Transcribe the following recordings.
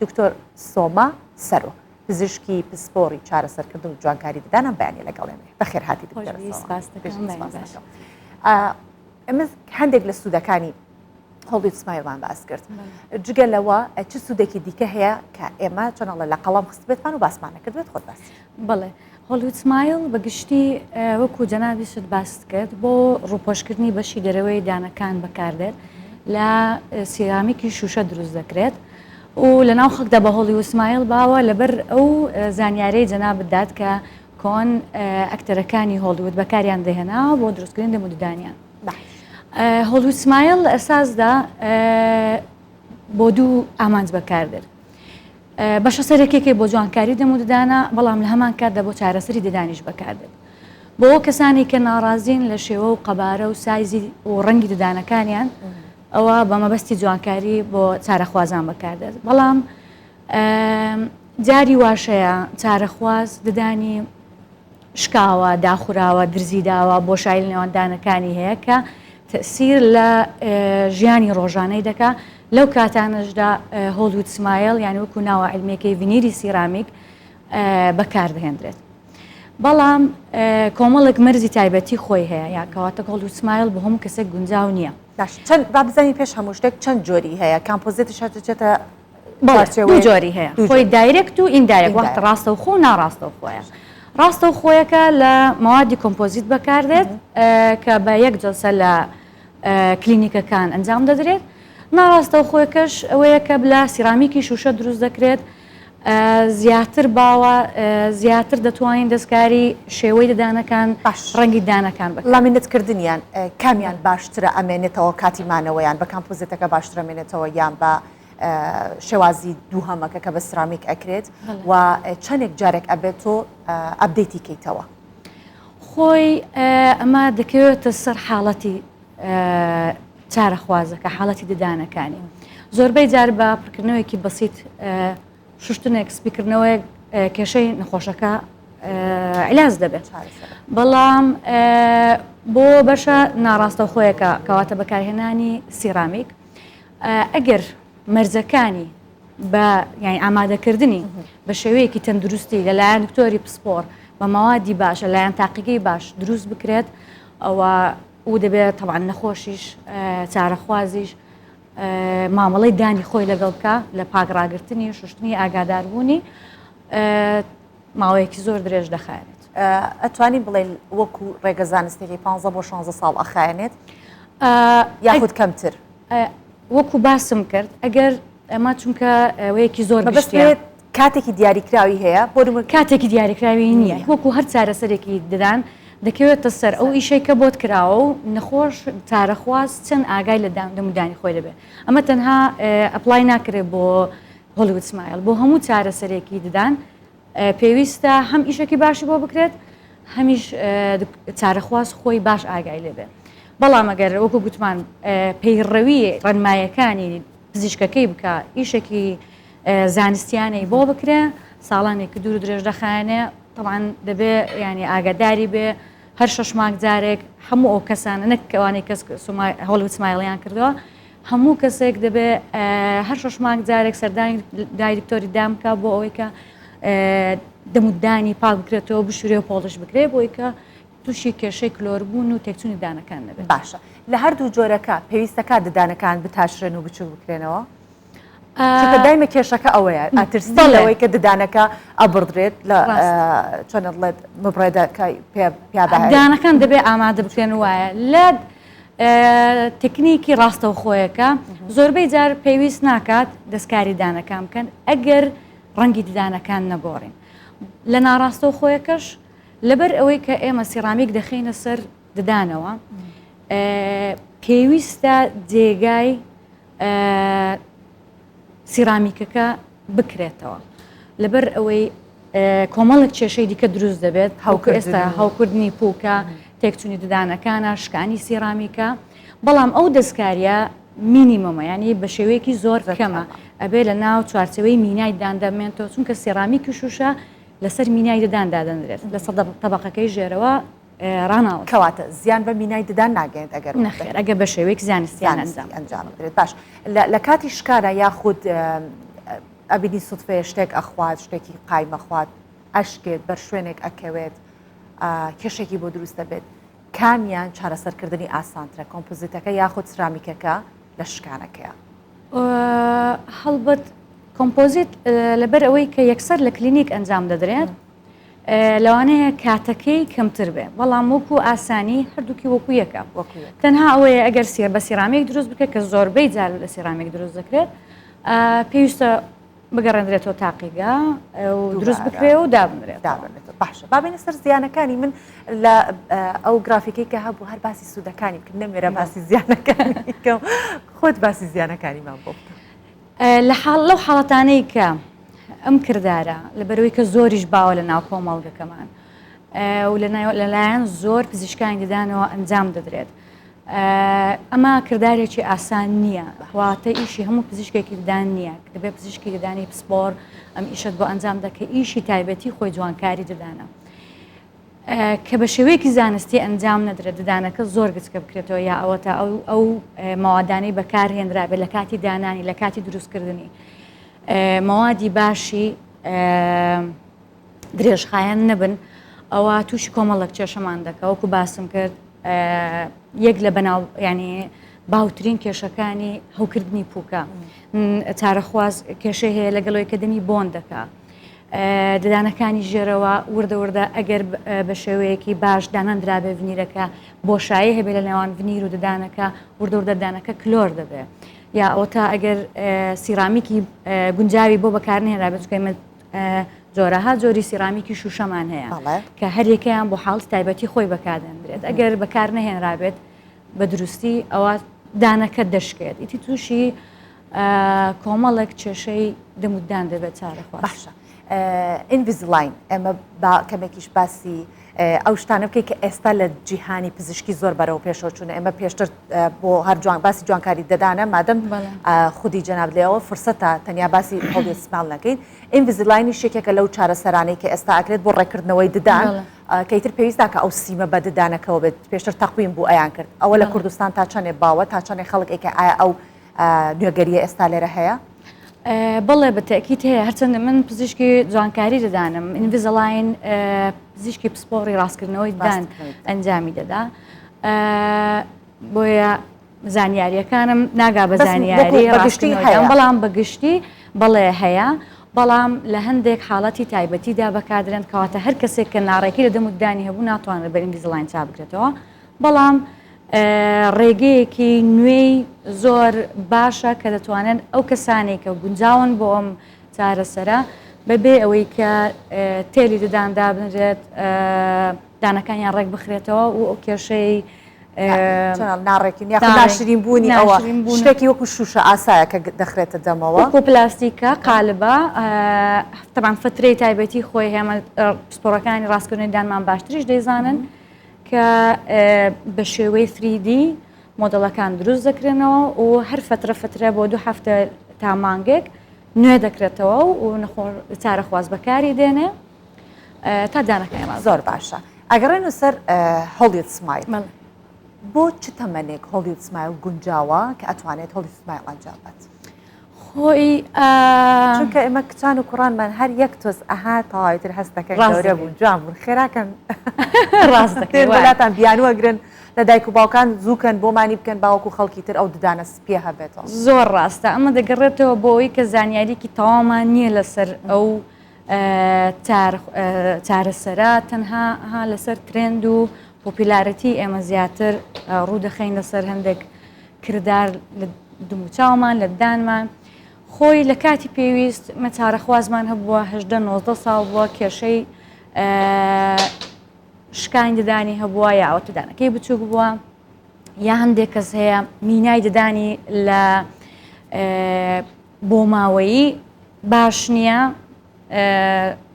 دکتۆر سۆما سەرۆ پزیشکی پسپۆڕی چارەسەرکردن و جوانکاری ددانە بەیانی لەگەڵێمێ بەخێر هاتی ئەمە هەندێک لە سوودەکانی هەڵی سمایلمان باس کرد جگە لەوە چ سوودێکی دیکە هەیە کە ئێمە چۆنەڵە لە قەڵام خستبێتمان و باسمانە کردوێت خۆت باس بڵێ هۆلیوود سمایل بەگشتی وەکو جەنابیشت باست کرد بۆ ڕووپۆشکردنی بەشی دەرەوەی دانەکان بەکاردێت لە سیرامیکی شوشە دروست دەکرێت و لە ناو خەکدا بە هۆلیوود سمایل باوە لەبەر ئەو زانیارەی جەناب بدات کە کۆن ئەکتەرەکانی هۆلیوود بەکاریان دەهێنا بۆ دروستکردن دەموددانیان هۆلیوود سمایل لە ئەساسدا بۆ دوو ئامانج بەکاردێت بەشە سەرەکێکی بۆ جوانکاری دەموددانە بەڵام لە هەمان کاتدا بۆ چارەسەری ددانیش بەکاردێت بۆ کەسانی کە ناڕازین لە شێوە و قەبارە و سایزی و ڕەنگی ددانەکانیان ئەوە بە مەبەستی جوانکاری بۆ چارەخوازان بەکاردێت بەڵام جاری واشەیە چارەخواز ددانی شکاوە داخوراوە درزی داوە بۆ شایل نێوەندانەکانی هەیە کە تەسیر لە ژیانی ڕۆژانەی دەکا لەو کاتانەشدا هۆلیوود سمایل یعنی وەکو ناوە علمێکی ڤینیری سیرامیک بەکاردهێنرێت بەڵام کۆمەڵێک مەرزی تایبەتی خۆی هەیە یا کەواتە هۆلیوود سمایل بۆ هەموو کەسێک گونجاو نییە چەند با بزانین پێش هەموو شتێک چەند جۆری هەیە کامپۆزیتش هاتوچێتە دوو جۆری هەیە خۆی دایرکت و ئیندایرکت وەختە ڕاستە و خۆ و ناڕاستە و خۆیە ڕاستە و خۆیەکە لە مەوادی کۆمپۆزیت بەکاردێت کە بە یەک جلسە لە کلینیکەکان ئەنجام دەدرێت ناڕاستە و خۆیەکەش ئەوەیە کە بلا سیرامیکی شوشە دروست دەکرێت زیاتر باوە زیاتر دەتوانین دەستکاری شێوەی ددانەکان ڕەنگی دانەکان بە لامینەتکردنیان کامیان باشترە ئەمێنێتەوە کاتیمانەوەیان بە کامپۆزیتەکە باشترە مێنێتەوە یان بە شێوازی دووهەمەکە کە بە سرامیک ئەکرێت و چەندێک جارێک ئەبێت تۆ ئەبدەیتی کەیتەوە خۆی ئەمە دەکەوێتە سەر حاڵەتی چارەخوازەکە حاڵەتی ددانەکانی زۆربەی جار بە پڕکردنەوەیکی بەسیط شوشتنێک سپیکردنەوەی کێشەی نەخۆشەکە علاج دەبێت بەڵام بۆ بەشە ناڕاستە خۆیەکە کەواتە بەکارهێنانی سیرامیک ئەگەر مەرزەکانی بە یانی ئامادەکردنی بە شێوەیەکی تەندروستی لەلایەن دکتۆری پسپۆر بە مەوادی باشە لایەن تاقیگەی باش دروست بکرێت ئەوە و دەبێت تەبعاً نەخۆشیش چارەخوازیش مامەڵەی دانی خۆی لەگەڵ بکە لە پاگڕاگرتنی شوشتنی ئاگاداربوونی ماوەیەکی زۆر درێژ دەخایێت ئەتوانین بڵێن وەکو ڕێگەزانستێکی 15 بۆ 16 ساڵ ئەخایەنێت یاخود کەمتر وەکو باسم کرد ئەگەر ئەمە چونکە ئەوەیەکی زۆر بەشێت کاتێکی دیاریکراوی هەیە بۆ کاتێکی دیاریکراوی نییە وەکو هەر چارەسەرێکی ددان دەکەوێتە سەر ئەو ئیشەی کە بۆت کراوە و نەخۆش چارەخواز چەند ئاگای لە دەمودانی خۆی دەبێت ئەمە تەنها ئەپلای ناکرێت بۆ هۆلیوود سمایل بۆ هەموو چارەسەرێکی ددان پێویستە هەم ئیشێکی باشی بۆ بکرێت هەمیش چارەخواز خۆی باش ئاگای لێبێت بەڵام ئەگەر وەکو گوتمان پەیڕەوی ڕەنمایەکانی پزیشکەکەی بکە ئیشێکی زانستیانەی بۆ بکرێ ساڵانێکی دوور درێژ دەخایەنێ طبعاً دەبێ ینی ئاگاداری بێ هەر 6 مانگ جارێک هەموو ئەو کەسانە نەکەوانی کەس هۆلیوود سمایلیان کردەوە هەموو کەسێک دەبێ هەر 6 مانگ جارێک سەردانی دای دکتۆری دامکە بۆ ئەوەی کە دەمودانی پاک بکرێتەوە بشورێ و پۆڵش بکرێت بۆی کە تووشی کێشەی کلۆربوون و تێکچوونی دانەکان نەبێت باشە لە هەردوو جۆرەکە پێویستەکە ددانەکان بتاشرێن و بچوو بکرێنەوە دایمە کێشەکە ئەوەیە ئاترسیەوەی کە ددانەکە ئەبڕدرێت لە چۆن دڵێت مبڕێدەکەی دانەکان دەبێت ئامادە بکرێن وایە لە تکنیکی ڕاستە و خۆیەکە زۆربەی جار پێویست ناکات دەستکاری دانەکان بکەن ئەگەر ڕەنگی ددانەکان نەگۆڕین لە ناڕاستە و خۆیەکەش لەبەر ئەوەی کە ئێمە سیرامیک دەخینە سەر ددانەوە پێویستە جێگای سیرامیکەکە بکرێتەوە لەبەر ئەوەی کۆمەڵک کێشەی دیکە دروست دەبێت هەوکە ئێستا هەوکردنی پووکە تێکچوونی ددانەکانە شکانی سیرامیکە بەڵام ئەو دەستکاریە مینیمەمە ینی بە شێوەیەکی زۆر کەمە ئەبێ لە ناو چوارچەوەی مینای دادەمێنێتەوە چونکە سیرامیکی شوشە لەسەر مینای ددان دادەنرێت لە سەد تەبەقەکەی ژێرەوە ڕاناوە کەواتە زیان بە مینای ددان ناگەێت ئەگە بە شێوەیەکی زانستیان ئەنجام بدرێت باش لە کاتی شکارە یاخود ئەبینی سوتفێ شتێک ئەخوات شتێکی قایمەخوات ئەشکێت بەر شوێنێک ئەکەوێت کێشێکی بۆ دروست دەبێت کامیان چارەسەرکردنی ئاسانترە کۆمپۆزیتەکە یاخود سرامیکەکە لە شکانەکەیە هەڵبەت کۆمپۆزیت لەبەر ئەوەی کە یەکسەر لە کلینیک ئەنجام دەدرێت لەوانەیە کاتەکەی کەمتر بێ بەڵام وەکو ئاسانی هەردووکی وەکو یەکە تەنها ئەوەیە ئەگەر بە سیرامێک دروست بکە کە زۆربەی جار لە سیرامێک دروست دەکرێت پێویستە بگەڕێنرێتەوە تاقیگا و دروست بکرێ و دابنرێت باشە بابێنە سەر زیانەکانی من لە ئەو گرافیکەی کە هەبوو هەر باسی سوودەکانی بکە نەمێرە باسی زیانەکانی کەم خۆت باسی زیانەکانیمان بۆ لەو حاڵەتانەی کە ئەم کردارە لەبەرەوەی کە زۆریش باوە لە ناو کۆمەڵگەکەمان و لەلایەن زۆر پزیشکانی دەدانەوە ئەنجام دەدرێت ئەمە کردارێکی ئاسان نییە واتە ئیشی هەموو پزیشکێکی ددان نییە دەبێت پزیشکی ددانی پسپۆر ئەم ئیشت بۆ ئەنجام دەکە ئیشی تایبەتی خۆی جوانکاری ددانە کە بە شێوەیەکی زانستی ئەنجام نەدرێت ددانەکە زۆر گچکە بکرێتەوە یا ئەوە تا ئەو ماوادانەی بەکارهێنرابێت لە کاتی دانانی لە کاتی دروستکردنی مەوادی باشی درێژخایەن نەبن ئەوە تووشی کۆمەڵک کێشەمان دەکە وەکو باسم کرد یەک لە بەناو ینی باوترین کێشەکانی هەوکردنی پووکە چارەخواز کێشەی هەیە لەگەڵەوەی کە دەمی بۆن دەکا ددانەکانی ژێرەوە وردە وردە ئەگەر بە شێوەیەکی باش داناندرابێ ڤنیرەکە بۆشایی هەبێ لە نێوان ڤنیر و ددانەکە وردە وردە دانەکە کلۆر دەبێت یا ئەو تا ئەگەر سیرامیکی گونجاوی بۆ بەکارنهێنرابێت چکەمە جۆرەها جۆری سیرامیکی شوشەمان هەیە کە هەریەکەیان بۆ حاڵ تایبەتی خۆی بەکاردێنرێت ئەگەر بەکار نەهێنرابێت بە دروستی ئەوە دانەکە دەشکێت ئیتی تووشی کۆمەڵێک کێشەی دەمودان دەبێت چارەخواز باشە ئینڤیزلاین ئەمە کەمێکیش باسی ئەو شتانە بکەی کە ئێستا لە جیهانی پزیشکی زۆر بەرەو پێشەوە چوونە ئێمە پێشتر بۆ هەر جوان باسی جوانکاری دەدانە مادەم خودی جەناب لێەوە فرسەتە تەنیا باسی هەڵی سماڵ نەکەین ئینڤیزلاینی شێکێکە لەو چارەسەرانەی کە ئێستا ئەکرێت بۆ ڕێکردنەوەی ددان کەیتر پێویستە کە ئەو سیمە بە ددانەکەەوە بێت پێشتر تەقویم بوو ئەیان کرد ئەوە لە کوردستان تا چەندێ باوە تا چەندێ خەڵک ئێکە ئایا ئەو نوێگەریە ئێستا لێرە هەیە بەڵێ بەتەکیت هەیە هەرچەندە من پزیشکی جوانکاری دەدانم ئینڤیزلاین پزیشکی پسپۆڕی ڕاستکردنەوەی دان ئەنجامی دەدا بۆیە زانیاریەکانم ناگا بە زانیاری ڕاستکردنەوەی بەڵام بەگشتی بەڵێ هەیە بەڵام لە هەندێک حاڵەتی تایبەتیدا بەکاردرێن کەواتە هەر کەسێک کە ناڕێکی لە دەمودانی هەبوو ناتوانێت بە ئینڤیزلاین چا بکرێتەوە بەڵام ڕێگەیەکی نوێی زۆر باشە کە دەتوانن ئەو کەسانی کە گونجاون بۆ ئەم چارەسەرە بەبێ ئەوەی کە تێلی دداندا بنرێت دانەکانیان ڕێک بخرێتەوە و ئەو کێشەی ناڕێکین ناشرین بوونی ئەوە شتێکی وەکو شوشە ئاسایە کە دەخرێتە دەمەوە وەکو پلاستیکە قالبە تەبان فترەی تایبەتی خۆی هێمە پسپۆڕەکانی ڕاستکردنی دانمان باشتریش دەیزانن کە بە شێوەی 3D مۆدەڵەکان دروست دەکرێنەوە و هەر فترە بۆ 2 هەفتە تا مانگێک نوێ دەکرێتەوە و نەخۆر چارەخواز بەکاری دێنێ تا دانەکەیان زۆر باشە ئەگەڕێنە سەر هۆلیوود سمایل بۆ چ تەمەنێک هۆلیوود سمایل گونجاوە کە ئەتوانێت هۆلیوود سمایل ئەنجام بێت خۆی چونکە ئێمە کچان و کوڕانمان هەر یەک تۆز ئەها تەواویتر هەستەکەی گەورە بوو جوان بوون خێراکەن ڕاست دەکەن وڵاتان بیانوەگرن لە دایک و باوکان زووکەن بۆمانی بکەن باوەکو خەڵکی تر ئەو ددانە پێ هەبێتەوە زۆر ڕاستە ئەمە دەگەڕێتەوە بۆ ئەوەی کە زانیاریکی تەوامان نییە لەسەر ئەو چارەسەرە تەنها لەسەر ترند و پۆپیلارەتی ئێمە زیاتر ڕوودەخەین لەسەر هەندێک کردار لە دموچاومان لە دانمان خۆی لە کاتی پێویست مە چارەخوازمان هەبووە 19 ساڵ بووە کێشەی شکانی ددانی هەبووە یا ئەوە دانەکەی بچووک بووە یا هەندێک کەس هەیە مینای ددانی لە بۆ ماوەیی باش نییە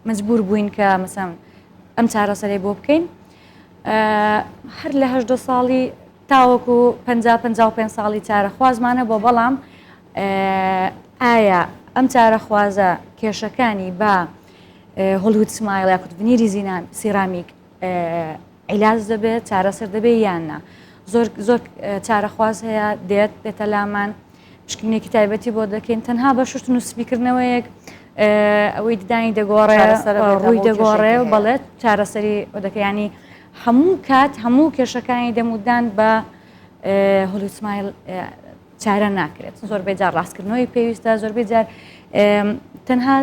مەجبور بووین کە مەسەڵەن ئەم چارەسەرەی بۆ بکەین هەر لە 18 ساڵی تاوەکو 55 ساڵی چارەخوازمانە بۆ بەڵام ئایا ئەم چارەخوازە کێشەکانی بە هۆلیوود سمایل یا کوتڤنیری زینان سیرامیک عیلاج دەبێت چارەسەر دەبێت یاننا زۆر چارەخواز هەیە دێتە لامان پشکنێکی تایبەتی بۆ دەکەین تەنها بە شت و سپیکردنەوەیەک ئەوەی ددانی دەگۆڕێ ڕووی دەگۆڕێ و بەڵێت چارەسەری دەکەیانی هەموو کات هەموو کێشەکانی دەمودان بە هۆلی سمایل چارە ناکرێت زۆربەی جار ڕاستکردنەوەی پێویستە زۆربەی جار تەنها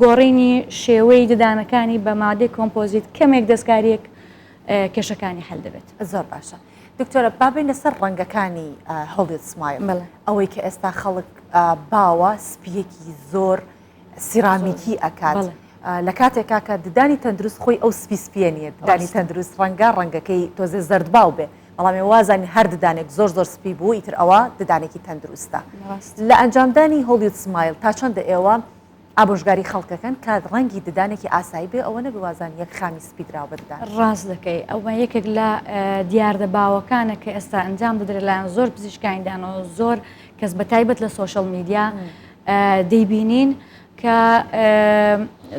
گۆڕینی شێوەی ددانەکانی بە مادەی کۆمپۆزیت کەمێک دەستکاریەک کێشەکانی هەل دەبێت زۆر باشە دکتۆرە بابین لەسەر ڕەنگەکانی هۆلی سمایل ئەوەی کە ئێستا خەڵک باوە سپیەکی زۆر سیرامیکی ئەکات لە کاتێکا کە ددانی تەندروست خۆی ئەو سپیە نیە ددانی تەندروست ڕەنگەکەی تۆزێ زەردباو بێ بەڵام وازانی هەر ددانێک زۆر زۆر سپی بوو ئیتر ئەوە ددانێکی تەندروستە لە ئەنجامدانی هۆلی سمایل تا چەندە ئێوە ئابۆژگاری خەڵکەکەن کات ڕەنگی ددانێکی ئاسایی بێ ئەوە نەبوازان یەک خامی سپیدراوە بەدان ڕاست دەکەی ئەوە یەکێک لە دیاردەباوەکانە کە ئێستا ئەنجام دەدرێت لایەن زۆر پزیشکانیدانەوە زۆر کەس بە تایبەت لە سۆشەڵ میدیا دەیبینین کە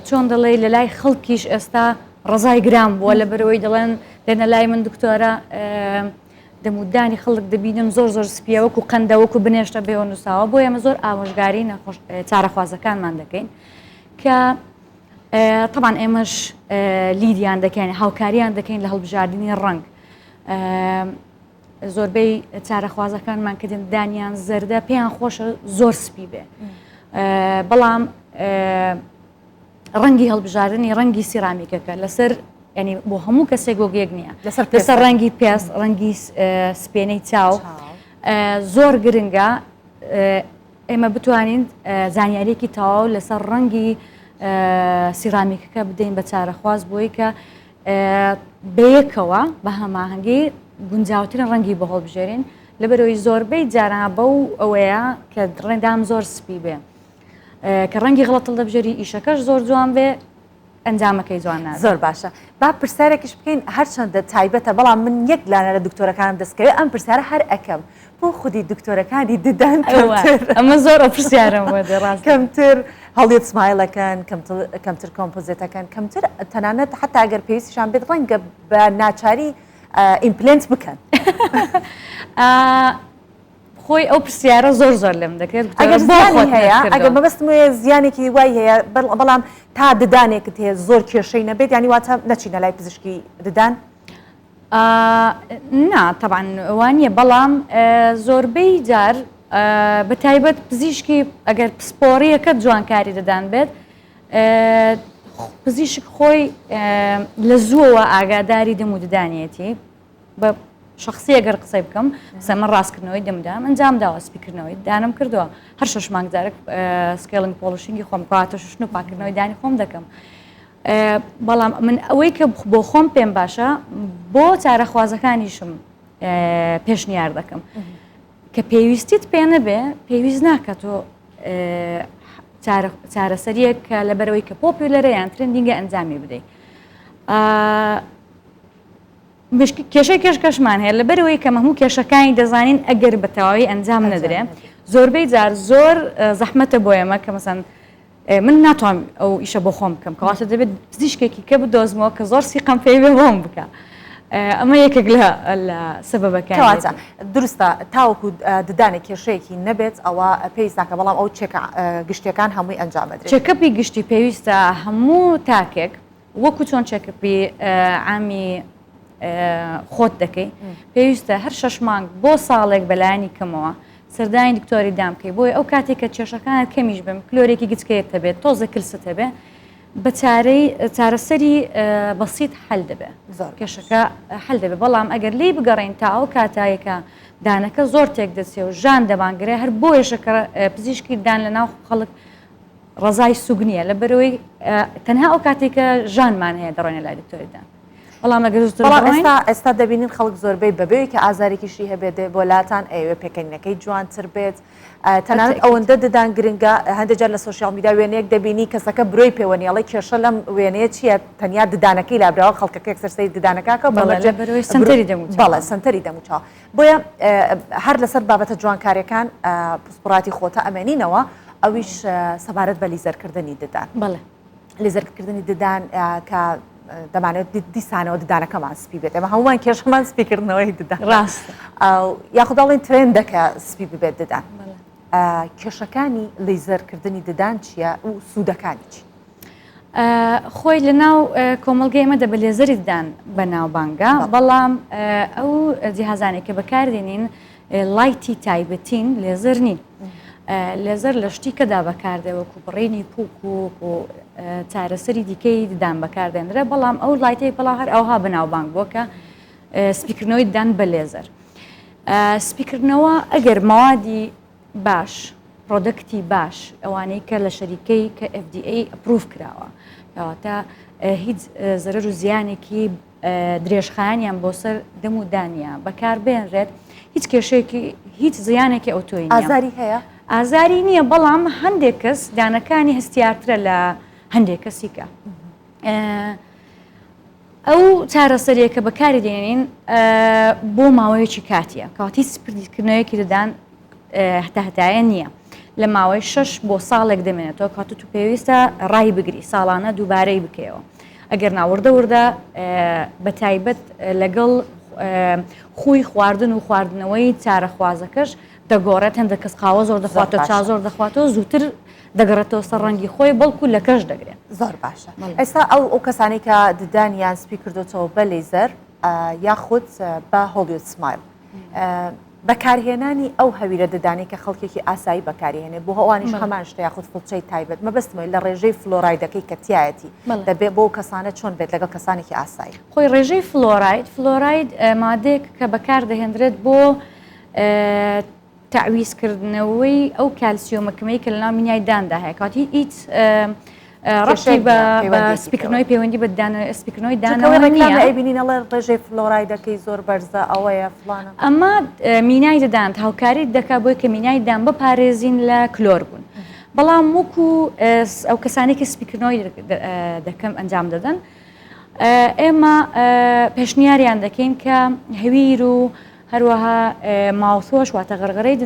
چۆن دەڵێ لە لای خەڵکیش ئێستا ڕزای گرام بووە لە بەرەوەی دەڵێن لێنە لای من دکتۆرە دەمودانی خەڵک دەبینم زۆر زۆر سپیە وەکو قەندە وەکو بنێشتە بێوە نووساوە بۆ ئێمە زۆر ئامۆژگاری چارەخوازەکانمان دەکەین کە طبعاً ئێمەش لیدیان دەکەین هاوکاریان دەکەین لە هەڵبژاردننی ڕنگ زۆربەی چارەخوازەکانمان کردن دانیان زەردە پێیان خۆشە زۆر سپی بێ بەڵام ڕەنگی هەڵبژاردننی ڕەنگی سیرامیکەکە لەسەر ینی بۆ هەموو کەسێک گۆگێک نییە لەسەر ڕەنگی پێست ڕەنگی سپێنەی چاو زۆر گرنگە ئێمە بتوانین زانیاریەکی تەواو لەسەر ڕەنگی سیرامیکەکە بدەین بە چارەخواز بۆی کە بەیەکەوە بە هەماهەنگی گونجاوترین ڕەنگی بە هەڵبژێرین لەبەرەوەی زۆربەی جاران بەو ئەوەیە کە ڕێندام زۆر سپی بێ کە ڕەنگی غڵەتڵ دەبژێری ئیشەکەش زۆر جوان بێ ئەنجامەکەی جوان زۆر باشە با پرسیارێکیش بکەین هەرچەندە تایبەتە بەڵام من یەک لانە لە دکتۆرەکانم دەستکەوێت ئەم پرسیارە هەر ئەکەم بۆ خودی دکتۆرەکانی ددان ئەمە زۆر پرسیارم ڕاست کەمتر هەڵیت سمایلەکەن کەمتر کۆمپۆزیتەکەن کەمتر تەنانەت حتا ئەگەر پێویستیشان بێت ڕەنگە بە ناچاری ئیمپلنت بکەن خۆی ئەو پرسیارە زۆر زۆر لێم دەکرێت هەیە ئەگەر مەبەستم وێ زیانێکی وای هەیە بەڵام تا ددانێکت هەیە زۆر کێشەی نەبێت ینی واتە نەچینە لای پزیشکی ددان نا طبعاً وانە بەڵام زۆربەی جار بە تایبەت پزیشکی ئەگەر پسپۆڕیەکە جوانکاری دەدان بێت پزیشک خۆی لە زووەوە ئاگاداری دەم و ددانێتی بە شخصی ئەگەر قسەی بکەم سەمە ڕاستکردنەوەی دەمدام ئەنجام داوە سپیکردنەوەی دانم کردووە هەر 6 مانگ جارێک سکێڵنگ پۆڵشینگی خۆم کاتە ششن و پاکردنەوەی دانی خۆم دەکەم بەڵام من ئەوەی کە بۆ خۆم پێم باشە بۆ چارەخوازەکانیشم پێشنیار دەکەم کە پێویستیت پێ نەبێ پێویست ناکە تۆ چارەسەریەک کە لەبەرەوەی کە پۆپیولەرە یان ترندینگە ئەنجامی بدەیت کێشەی کێشکەشمان هەیە لەبەرەوەی کە هەموو کێشەکانی دەزانین ئەگەر بە تەواوی ئەنجام نەدرێ زۆربەی جار زۆر زەحمەتە بۆ ئێمە کە مەسەن من ناتوانم ئەو ئیشە بۆ خۆم بکەم کەواتە دەبێت پزیشکێکی کە بدۆزمەوە کە زۆر سیقەم پێی بێ بۆم بکە ئەمە یەکێک لە سەبەبەکان کەواتە دروستە تاوەکو ددانێک کێشەیەکی نەبێت ئەوە پێویست ناکە بەڵام ئەو گشتەکان هەمووی ئەنجام بدرێت چێکەپی گشتی پێویستە هەموو تاکێک وەکو چۆن چێکەپی عامی خۆت دەکەی پێویستە هەر 6 مانگ بۆ ساڵێک بەلایانی کەمەوە سەردانی دکتۆری دامکەی بۆی ئەو کاتێک کە کێشەکانت کەمیش بم کلۆرێکی گچکەیەک هەبێت تۆزە کلست هەبێ بە چارەسەری بەسیط هەل دەبێت کێشەکە هەل دەبێت بەڵام ئەگەر لی بگەڕین تا ئەو کاتایەکە دانەکە زۆر تێک دەچێ و ژان دەبانگرێ هەر بۆ ێشەکە پزیشکی دان لە ناو خەڵک ڕزای سوگ نییە لەبەرەوەی تەنها ئەو کاتێکە ژانمان هەیە دەڕۆینە لای دکتۆریدان بەڵام ئێستا دەبینین خەڵک زۆربەی بەبێ کە ئازارێکیشی هەبێت بۆ لاتان ئەوێ پێکەنینەکەی جوانتر بێت تەنانەت ئەوەندە ددان گرنگە هەندێکجار لە سوشیال میدیا وێنەیەک دەبینی کەسەکە برۆی پێوەنیاڵی کێشە لەم وێنەیە چییە تەنیا ددانەکەی لابراوە خەڵکەکە سەرسەری ددانەکەکە بەڵێ سنتەری دەموچاو بۆیە هەر لەسەر بابەتە جوانکاریەکان پسپڕاتی خۆتە ئەمێنینەوە ئەویش سەبارەت بە لیزەرکردنی ددان لیزەرکردنی ددان کە دەمانێت دیسانەوە ددانەکەمان سپی بێت ئەمە هەمومان کێشەمان سپیکردنەوەی ددان ڕاست یاخوداڵین ترێن دەکە سپی ببێت ددان کێشەکانی لەیزەرکردنی ددان چییە و سوودەکانی چی؟ خۆی لە ناو کۆمەلگەی ئێمەدا بە لێزەری ددان بە ناوبانگە بەڵام ئەو جیهازانێک کە بەکاردێنین لایتی تایبەتین لێزەر نین لێزەر لە شتی کەدا بەکاردەوەکو بڕێنی پووک و چارەسەری دیکەی ددان بەکاردێنرە بەڵام ئەو لایتی بەڵا هەر ئەوها بەناوبانگ بۆ کە سپیکردنەوەی ددان بە لێزەر سپیکردنەوە ئەگەر ماوادی باش پرۆدەکتی باش ئەوانەی کە لە شەریکەی کە FDA ئەپروف کراوە کەواتە هیچ زەرەر و زیانێکی درێژخایانیان بۆ سەر دەم و دانیە بەکار بێنرێت هیچ کێشەیەکی هیچ زیانێکی ئۆتۆی نییە. ئازاری هەیە؟ ئازاری نییە بەڵام هەندێک کەس دانەکانی هەستیارترە لە هەندێک کەسیکە. ئەو چارەسەرێکە بەکاری دێنین بۆ ماوەیەکی کاتیە کەواتی سپردیکردنەوەیەکی دەدان هەتایە نییە لە ماوەی 6 بۆ ساڵێک دەمێنێتەوە کاتە تو پێویستە ڕای بگری ساڵانە دووبارەی بکەوە ئەگەر ناوەردە وردە بە تایبەت لەگەڵ خوی خواردن و خواردنەوەی چارەخوازەکەش دەگۆڕێت هەندە کەس قاوە زۆر دەخواتەوە چا زۆر دەخواتەوە زووتر دەگەڕێتەوە سەر ڕەنگی خۆی بەڵکو لە کەش دەگرێت. زۆر باشە. ئێستا ئەو کەسانی کە ددانیان سپی کردوتەوە بە لێزەر یاخود بە هۆلیوود سمایل بەکارهێنانی ئەو هەویرە ددانی کە خەڵکێکی ئاسایی بەکارهێنێ بۆ هەوانیش هەمان شتە یاخود فڵچەی تایبەت مەبەستمەوەی لە ڕێژەی فلۆرایدەکەی کە تایەتی دەبێت بۆ کەسانە چۆن بێت لەگەڵ کەسانێکی ئاسایی. خۆی ڕێژەی فلۆراید مادەیەک کە بەکار دەهێنرێت بۆ تعویزکردنەوەی ئەو کالسیۆمەکمەی کە لە ناو مینای داندا هەیە کاتی هیچ ڕەشی بە سپیکردنەوەی پەیوەندی بە سپیکردنەوەی دانەوە نییە. ئەیبینینەڵێ ڕێژەی فلۆرایدەکەی زۆر بەرزە ئەوەیە فڵانە. ئەمە مینای دەدان هاوکاری دەکا بۆی کە مینای دان بپارێزین لە کلۆر بوون. بەڵام وەکو ئەو کەسانێکی سپیکردنەوەی دەکەم ئەنجام دەدەن ئێمە پێشنیاریان دەکەین کە هەویر و هەروەها ماوسۆش واتە غەرغەرەی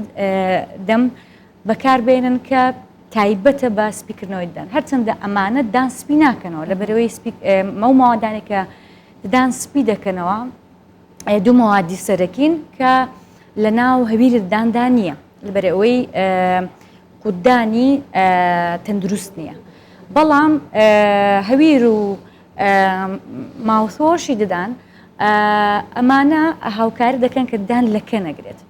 دەم بەکاربێنن کە تایبەتە بە سپیکردنەوەی دەدەن هەرچەندە ئەمانە دان سپی ناکەنەوە لە بەرەوەی ماوادانێک کە ددان سپی دەکەنەوە دوو ماوادی سەرەکین کە لە ناو هەویری داندا نییە لە بەرەوەی قودانی تەندروست نییە بەڵام هەویر و ماوسۆشی ددان ئەمانە هاوکاری دەکەن کە دان لەکە نەگرێت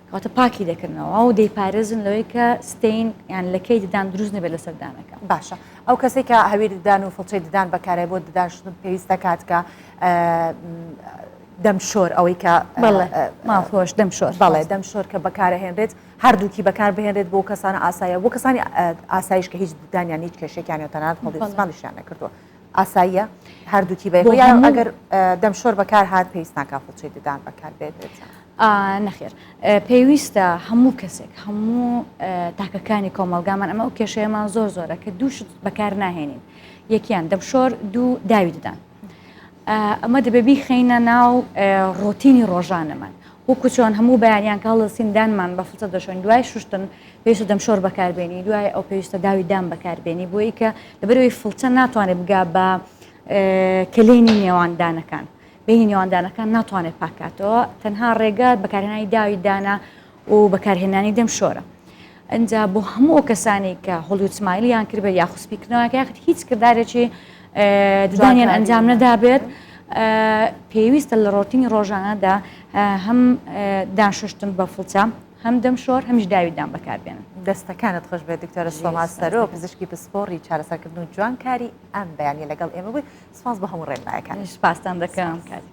کەواتە پاکی دەکردنەوە و دەیپارێزن لەوەی کە ستین یان لەکەی ددان دروست نەبێت لە سەردانەکە. باشە ئەو کەسێک کە هەویر ددان و فڵچەی ددان بەکارێ بۆ ددانشتن پێویستە کات کە دەمشۆر ئەوەی کە ماخۆش دەمشۆر بەڵێ دەمشۆر کە بەکارهێنرێت هەردووکی بەکار بهێنرێت بۆ کەسانە ئاساییە بۆ کەسانی ئاسایش کە هیچ ددانیان هیچ کێشێکیان تەنانەت هەڵدەستمانیشیان نەکردووە ئاساییە هەردووکی بە یان ئەگەر دەمشۆر بەکار هات پێویست ناکات فڵچەی ددان بەکار بێت. نەخێر پێویستە هەموو کەسێک هەموو تاکەکانی کۆمەلگامان ئەمە ئەو کێشەیەمان زۆر زۆرە کە دووشت بەکار ناهێنین یەکیان دەمشۆر دوو داوی ددان ئەمە دەبێبی خینە ناو ڕۆتینی ڕۆژانەمان وەکو چۆن هەموو بەیانیان کە هەڵدەستیندانمان بە فڵچە دەشۆن دوای شوشتن پێویستە دەمشۆر بەکاربێنی دوای ئەو پێویستە داوی دان بەکاربێنی بۆی کە لەبەرەوەی فڵچە ناتوانێت بگا بە کلێنی نێواندانەکان بینی نێواندانەکان ناتوانێت پاکاتەوە تەنها ڕێگات بەکارهێنانی داوی دانا و بەکارهێنانی دەمشۆرە. ئەنجا بۆ هەموو کەسانی کە هۆلیوود سمایلیان کرد بە یاخود سپیکردنەوەکە یاخود هیچ کردارێکی ددانیان ئەنجام نەدابێت پێویستە لە ڕۆتینی ڕۆژانەدا هەم دانشتن بە فڵچە هەم دەمشۆر هەمیش داویدان بەکاربێنن. دەستەکانت خۆش بێت دکتۆرە سۆماسەرۆ پزیشکی پسپۆڕی چارەسەرکردن و جوانکاری ئەم بەیانی لەگەڵ ئێمە بووی سپاس بە هەموو ڕێنمایەکان. سپاسان دەکەم کاری.